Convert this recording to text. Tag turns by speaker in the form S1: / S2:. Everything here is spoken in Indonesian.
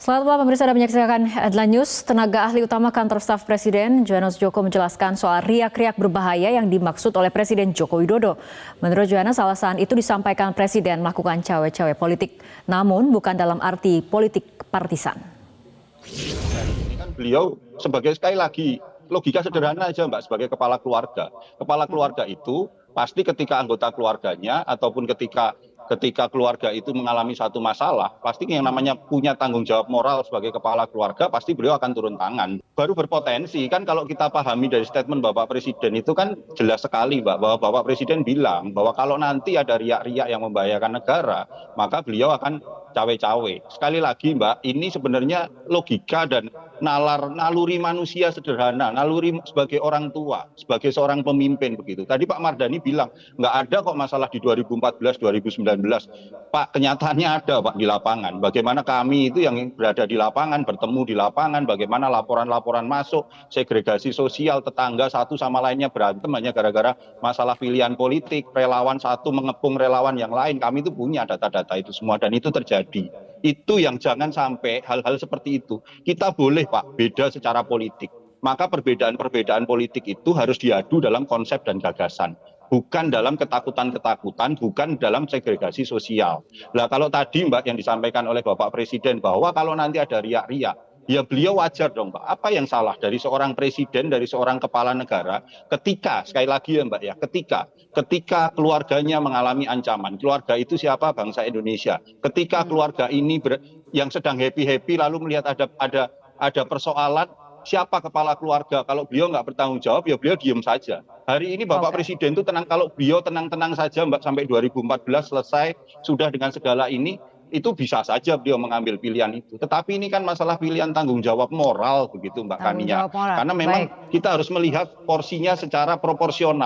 S1: Selamat malam pemirsa, Anda menyaksikan Headline News. Tenaga ahli utama kantor staf Presiden, Johannes Joko menjelaskan soal riak-riak berbahaya yang dimaksud oleh Presiden Joko Widodo. Menurut Johannes, alasan itu disampaikan Presiden melakukan cawe-cawe politik, namun bukan dalam arti politik partisan.
S2: Ini kan beliau sebagai, sekali lagi, logika sederhana aja Mbak, sebagai kepala keluarga. Kepala keluarga itu pasti ketika anggota keluarganya ataupun ketika keluarga itu mengalami satu masalah, pasti yang namanya punya tanggung jawab moral sebagai kepala keluarga, pasti beliau akan turun tangan. Baru berpotensi, kan kalau kita pahami dari statement Bapak Presiden itu kan jelas sekali Mbak, bahwa Bapak Presiden bilang bahwa kalau nanti ada riak-riak yang membahayakan negara, maka beliau akan cawe-cawe. Sekali lagi Mbak, ini sebenarnya logika dan naluri manusia sederhana, naluri sebagai orang tua, sebagai seorang pemimpin begitu. Tadi Pak Mardhani bilang nggak ada kok masalah di 2014, 2019. Pak, kenyataannya ada Pak di lapangan. Bagaimana kami itu yang berada di lapangan, bertemu di lapangan, bagaimana laporan-laporan masuk, segregasi sosial, tetangga satu sama lainnya berantem hanya gara-gara masalah pilihan politik, relawan satu mengepung relawan yang lain. Kami itu punya data-data itu semua dan itu terjadi. Itu yang jangan sampai hal-hal seperti itu. Kita boleh Pak beda secara politik. Maka perbedaan-perbedaan politik itu harus diadu dalam konsep dan gagasan. Bukan dalam ketakutan-ketakutan, bukan dalam segregasi sosial. Nah kalau tadi Mbak yang disampaikan oleh Bapak Presiden bahwa kalau nanti ada riak-riak, ya beliau wajar dong Mbak. Apa yang salah dari seorang presiden, dari seorang kepala negara ketika, sekali lagi ya Mbak ya, ketika keluarganya mengalami ancaman. Keluarga itu siapa? Bangsa Indonesia. Ketika keluarga ini yang sedang happy-happy lalu melihat ada persoalan, siapa kepala keluarga? Kalau beliau nggak bertanggung jawab, ya beliau diem saja. Hari ini Bapak Presiden itu tenang, kalau beliau tenang-tenang saja Mbak sampai 2014 selesai, sudah dengan segala ini, itu bisa saja beliau mengambil pilihan itu. Tetapi ini kan masalah pilihan tanggung jawab moral begitu Mbak Kania. Karena memang kita harus melihat porsinya secara proporsional.